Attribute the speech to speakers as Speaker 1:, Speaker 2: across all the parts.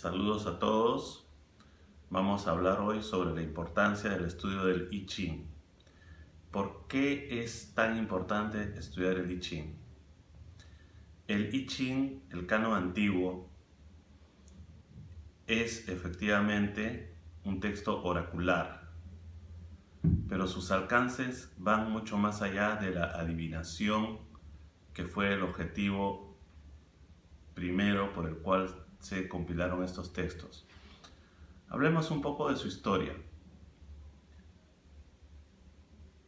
Speaker 1: Saludos a todos. Vamos a hablar hoy sobre la importancia del estudio del I Ching. ¿Por qué es tan importante estudiar el I Ching? El I Ching, el canon antiguo, es efectivamente un texto oracular, pero sus alcances van mucho más allá de la adivinación, que fue el objetivo primero por el cual se compilaron estos textos. Hablemos un poco de su historia.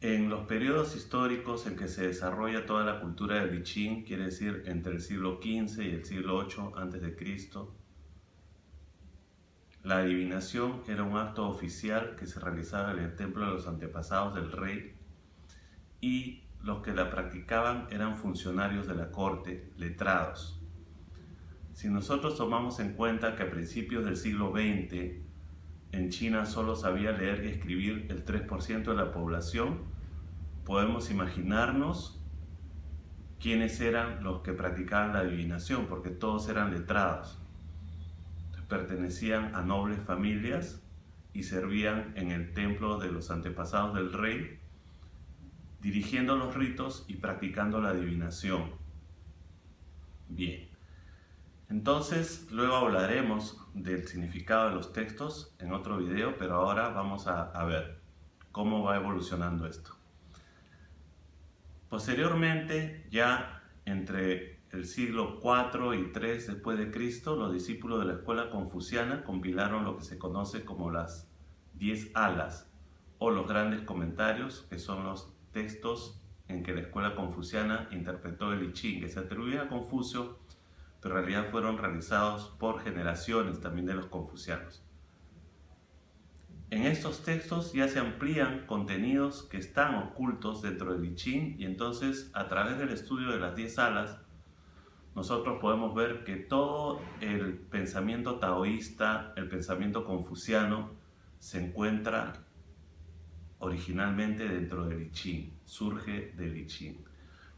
Speaker 1: En los periodos históricos en que se desarrolla toda la cultura del I Ching, quiere decir entre el siglo XV y el siglo VIII a.C., la adivinación era un acto oficial que se realizaba en el templo de los antepasados del rey, y los que la practicaban eran funcionarios de la corte, letrados. Si nosotros tomamos en cuenta que a principios del siglo XX en China solo sabía leer y escribir el 3% de la población, podemos imaginarnos quiénes eran los que practicaban la adivinación, porque todos eran letrados. Pertenecían a nobles familias y servían en el templo de los antepasados del rey, dirigiendo los ritos y practicando la adivinación. Bien. Entonces, luego hablaremos del significado de los textos en otro video, pero ahora vamos a ver cómo va evolucionando esto. Posteriormente, ya entre el siglo IV y III después de Cristo, los discípulos de la escuela confuciana compilaron lo que se conoce como las 10 alas o los grandes comentarios, que son los textos en que la escuela confuciana interpretó el I Ching, que se atribuye a Confucio, pero en realidad fueron realizados por generaciones también de los confucianos. En estos textos ya se amplían contenidos que están ocultos dentro del I Ching, y entonces a través del estudio de las 10 alas nosotros podemos ver que todo el pensamiento taoísta, el pensamiento confuciano, se encuentra originalmente dentro del I Ching, surge del I Ching.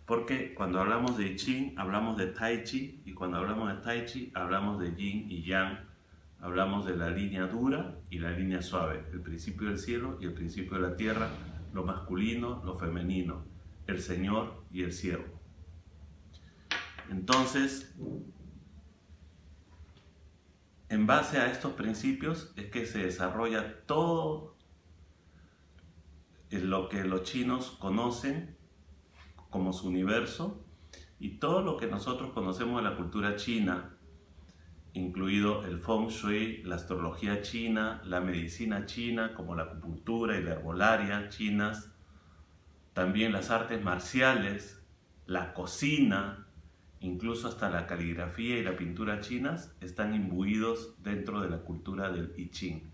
Speaker 1: Porque cuando hablamos de I Ching, hablamos de Tai Chi, y cuando hablamos de Tai Chi, hablamos de Yin y Yang, hablamos de la línea dura y la línea suave, el principio del cielo y el principio de la tierra, lo masculino, lo femenino, el Señor y el siervo. Entonces, en base a estos principios es que se desarrolla todo lo que los chinos conocen como su universo, y todo lo que nosotros conocemos de la cultura china, incluido el Feng Shui, la astrología china, la medicina china como la acupuntura y la herbolaria chinas, también las artes marciales, la cocina, incluso hasta la caligrafía y la pintura chinas, están imbuidos dentro de la cultura del I Ching,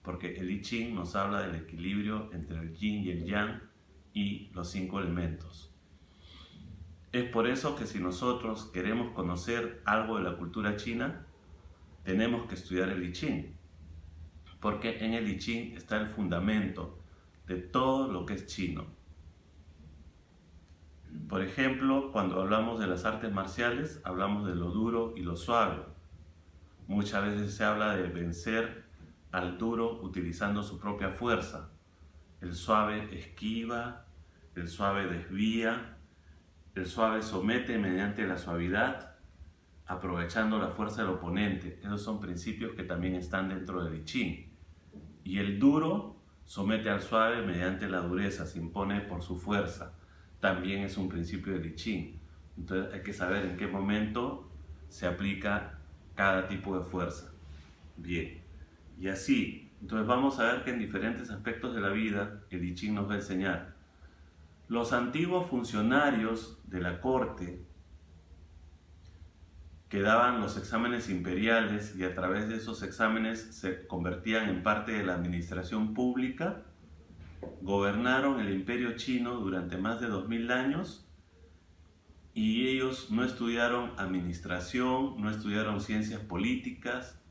Speaker 1: porque el I Ching nos habla del equilibrio entre el Yin y el Yang y los 5 elementos. Es por eso que si nosotros queremos conocer algo de la cultura china, tenemos que estudiar el I Ching, porque en el I Ching está el fundamento de todo lo que es chino. Por ejemplo, cuando hablamos de las artes marciales, hablamos de lo duro y lo suave. Muchas veces se habla de vencer al duro utilizando su propia fuerza. El suave esquiva, el suave desvía, el suave somete mediante la suavidad, aprovechando la fuerza del oponente. Esos son principios que también están dentro del I Ching. Y el duro somete al suave mediante la dureza, se impone por su fuerza. También es un principio del I Ching. Entonces hay que saber en qué momento se aplica cada tipo de fuerza. Bien, y así. Entonces vamos a ver que en diferentes aspectos de la vida el I Ching nos va a enseñar. Los antiguos funcionarios de la corte que daban los exámenes imperiales y a través de esos exámenes se convertían en parte de la administración pública, gobernaron el imperio chino durante más de 2000 años, y ellos no estudiaron administración, no estudiaron ciencias políticas,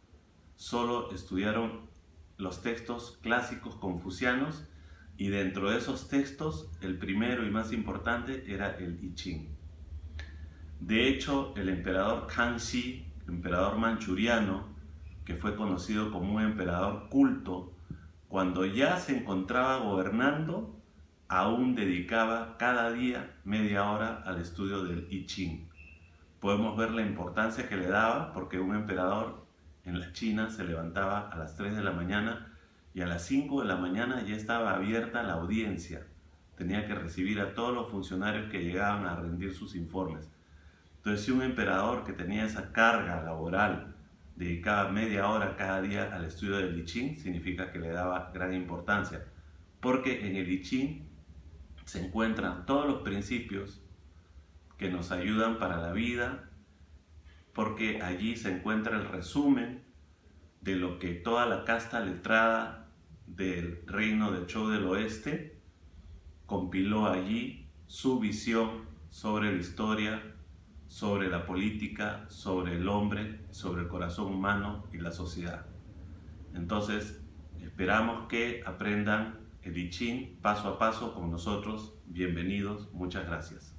Speaker 1: solo estudiaron los textos clásicos confucianos, y dentro de esos textos el primero y más importante era el I Ching. De hecho, el emperador Kangxi, el emperador manchuriano, que fue conocido como un emperador culto, cuando ya se encontraba gobernando, aún dedicaba cada día media hora al estudio del I Ching. Podemos ver la importancia que le daba, porque un emperador en la China se levantaba a las 3 de la mañana y a las 5 de la mañana ya estaba abierta la audiencia. Tenía que recibir a todos los funcionarios que llegaban a rendir sus informes. Entonces, si un emperador que tenía esa carga laboral dedicaba media hora cada día al estudio del I Ching, significa que le daba gran importancia, porque en el I Ching se encuentran todos los principios que nos ayudan para la vida, porque allí se encuentra el resumen de lo que toda la casta letrada del reino de Zhou del Oeste compiló allí su visión sobre la historia, sobre la política, sobre el hombre, sobre el corazón humano y la sociedad. Entonces, esperamos que aprendan el I Ching paso a paso con nosotros. Bienvenidos, muchas gracias.